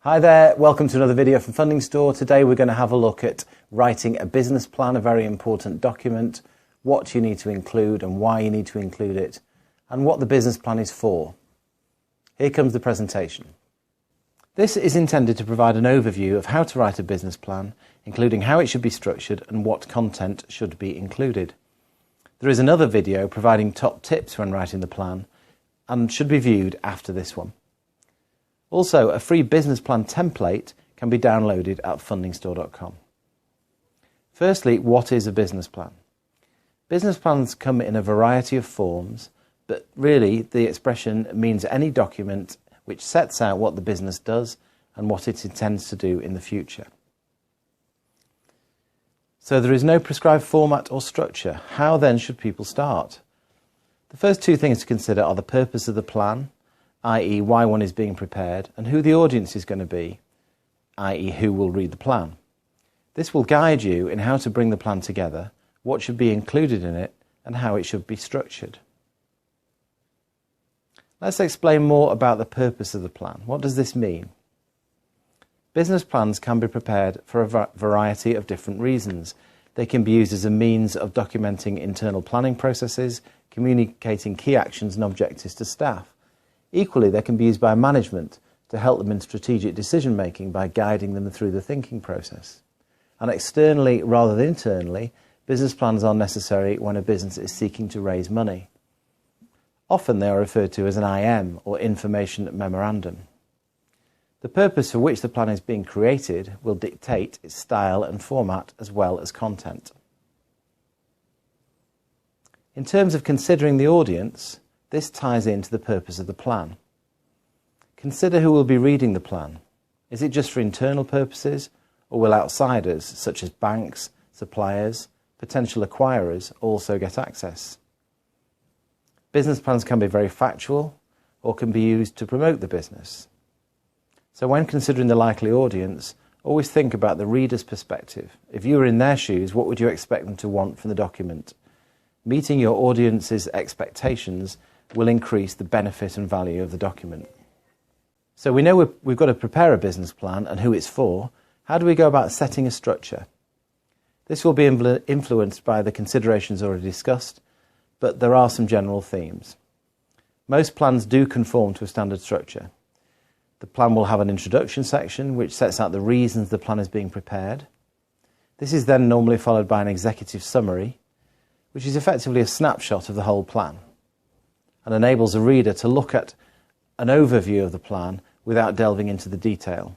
Hi there, welcome to another video from FundingStore. Today we're going to have a look at writing a business plan, a very important document, what you need to include and why you need to include it, and what the business plan is for. Here comes the presentation. This is intended to provide an overview of how to write a business plan, including how it should be structured and what content should be included. There is another video providing top tips when writing the plan and should be viewed after this one. Also, a free business plan template can be downloaded at FundingStore.com. Firstly, what is a business plan? Business plans come in a variety of forms, but really the expression means any document which sets out what the business does and what it intends to do in the future. So there is no prescribed format or structure. How then should people start? The first two things to consider are the purpose of the plan, i.e. why one is being prepared, and who the audience is going to be, i.e. who will read the plan. This will guide you in how to bring the plan together, what should be included in it, and how it should be structured. Let's explain more about the purpose of the plan. What does this mean? Business plans can be prepared for a variety of different reasons. They can be used as a means of documenting internal planning processes, communicating key actions and objectives to staff. Equally, they can be used by management to help them in strategic decision making by guiding them through the thinking process. And externally rather than internally, business plans are necessary when a business is seeking to raise money. Often they are referred to as an IM or information memorandum. The purpose for which the plan is being created will dictate its style and format as well as content. In terms of considering the audience, this ties into the purpose of the plan. Consider who will be reading the plan. Is it just for internal purposes, or will outsiders, such as banks, suppliers, potential acquirers, also get access? Business plans can be very factual, or can be used to promote the business. So when considering the likely audience, always think about the reader's perspective. If you were in their shoes, what would you expect them to want from the document? Meeting your audience's expectations will increase the benefit and value of the document. So we know we've got to prepare a business plan and who it's for. How do we go about setting a structure? This will be influenced by the considerations already discussed, but there are some general themes. Most plans do conform to a standard structure. The plan will have an introduction section which sets out the reasons the plan is being prepared. This is then normally followed by an executive summary, which is effectively a snapshot of the whole plan, and enables a reader to look at an overview of the plan without delving into the detail.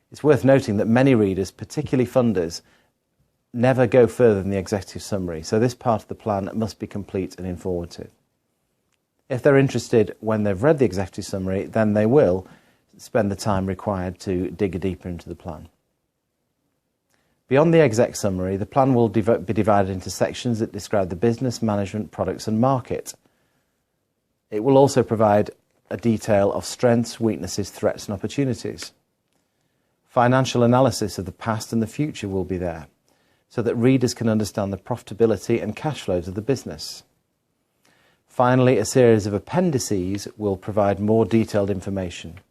It's worth noting that many readers, particularly funders, never go further than the executive summary, so this part of the plan must be complete and informative. If they're interested when they've read the executive summary, then they will spend the time required to dig deeper into the plan. Beyond the exec summary, the plan will be divided into sections that describe the business, management, products and market. It will also provide a detail of strengths, weaknesses, threats and opportunities. Financial analysis of the past and the future will be there, so that readers can understand the profitability and cash flows of the business. Finally, a series of appendices will provide more detailed information,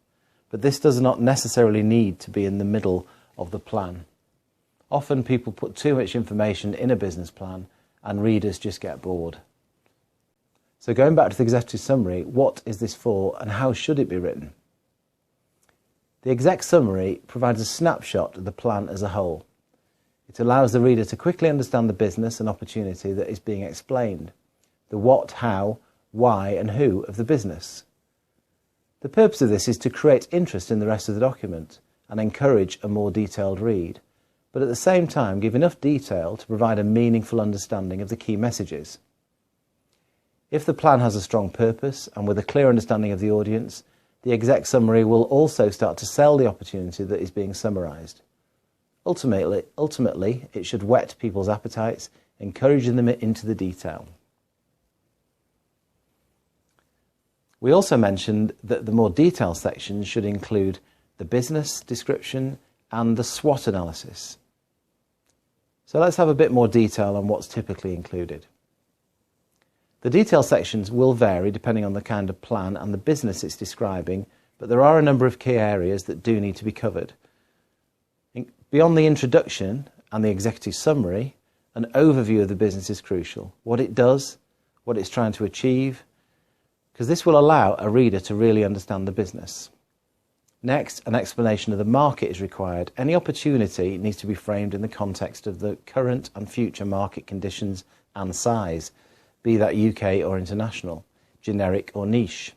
but this does not necessarily need to be in the middle of the plan. Often people put too much information in a business plan and readers just get bored. So going back to the executive summary, what is this for and how should it be written? The exec summary provides a snapshot of the plan as a whole. It allows the reader to quickly understand the business and opportunity that is being explained, the what, how, why and who of the business. The purpose of this is to create interest in the rest of the document and encourage a more detailed read, but at the same time give enough detail to provide a meaningful understanding of the key messages. If the plan has a strong purpose and with a clear understanding of the audience, the exec summary will also start to sell the opportunity that is being summarised. Ultimately, it should whet people's appetites, encouraging them into the detail. We also mentioned that the more detailed sections should include the business description and the SWOT analysis. So let's have a bit more detail on what's typically included. The detail sections will vary depending on the kind of plan and the business it's describing, but there are a number of key areas that do need to be covered. Beyond the introduction and the executive summary, an overview of the business is crucial. What it does, what it's trying to achieve, because this will allow a reader to really understand the business. Next, an explanation of the market is required. Any opportunity needs to be framed in the context of the current and future market conditions and size, be that UK or international, generic or niche.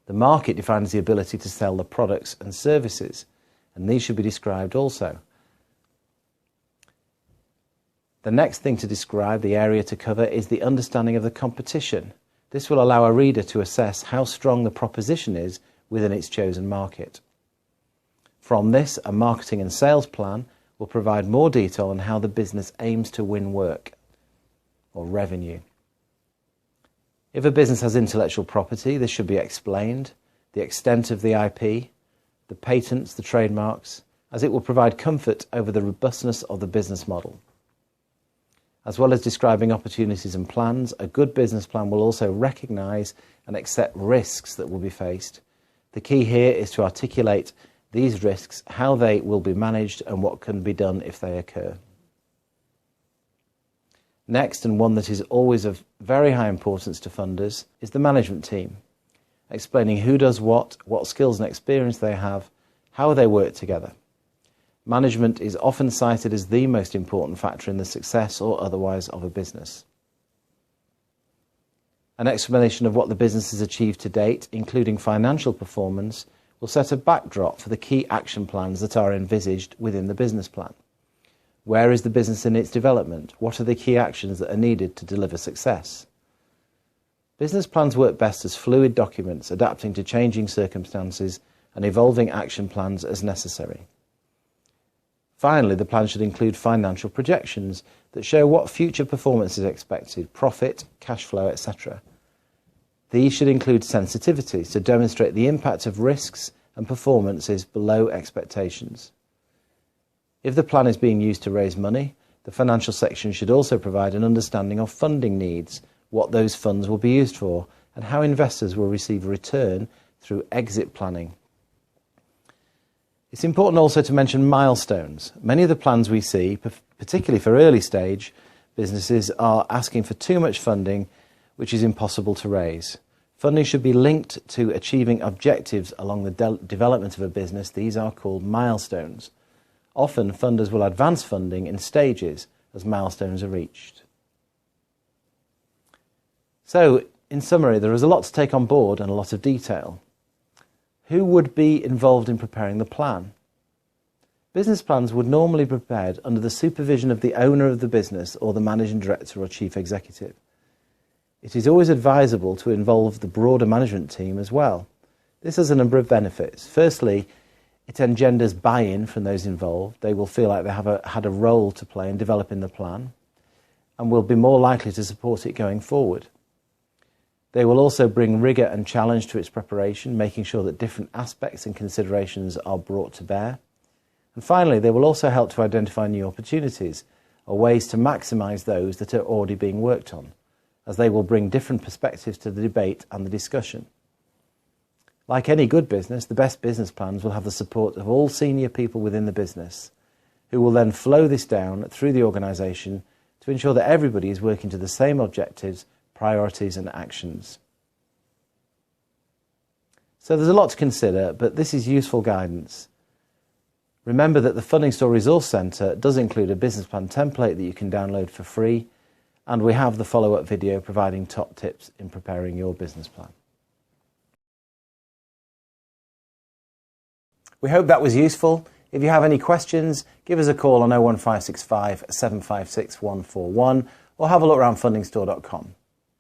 The market defines the ability to sell the products and services, and these should be described also. The next thing to describe, the area to cover, is the understanding of the competition. This will allow a reader to assess how strong the proposition is within its chosen market. From this, a marketing and sales plan will provide more detail on how the business aims to win work or revenue. If a business has intellectual property, this should be explained, the extent of the IP, the patents, the trademarks, as it will provide comfort over the robustness of the business model. As well as describing opportunities and plans, a good business plan will also recognise and accept risks that will be faced. The key here is to articulate these risks, how they will be managed, and what can be done if they occur. Next, and one that is always of very high importance to funders, is the management team, explaining who does what skills and experience they have, how they work together. Management is often cited as the most important factor in the success or otherwise of a business. An explanation of what the business has achieved to date, including financial performance, will set a backdrop for the key action plans that are envisaged within the business plan. Where is the business in its development? What are the key actions that are needed to deliver success? Business plans work best as fluid documents, adapting to changing circumstances and evolving action plans as necessary. Finally, the plan should include financial projections that show what future performance is expected, profit, cash flow, etc. These should include sensitivities to demonstrate the impact of risks and performances below expectations. If the plan is being used to raise money, the financial section should also provide an understanding of funding needs, what those funds will be used for, and how investors will receive a return through exit planning. It's important also to mention milestones. Many of the plans we see, particularly for early stage businesses, are asking for too much funding, which is impossible to raise. Funding should be linked to achieving objectives along the development of a business. These are called milestones. Often, funders will advance funding in stages as milestones are reached. So, in summary, there is a lot to take on board and a lot of detail. Who would be involved in preparing the plan? Business plans would normally be prepared under the supervision of the owner of the business or the managing director or chief executive. It is always advisable to involve the broader management team as well. This has a number of benefits. Firstly, it engenders buy-in from those involved. They will feel like they have had a role to play in developing the plan and will be more likely to support it going forward. They will also bring rigour and challenge to its preparation, making sure that different aspects and considerations are brought to bear. And finally, they will also help to identify new opportunities or ways to maximise those that are already being worked on, as they will bring different perspectives to the debate and the discussion. Like any good business, the best business plans will have the support of all senior people within the business, who will then flow this down through the organisation to ensure that everybody is working to the same objectives, priorities and actions. So there's a lot to consider, but this is useful guidance. Remember that the FundingStore Resource Centre does include a business plan template that you can download for free, and we have the follow-up video providing top tips in preparing your business plan. We hope that was useful. If you have any questions, give us a call on 01565 756 141 or have a look around fundingstore.com.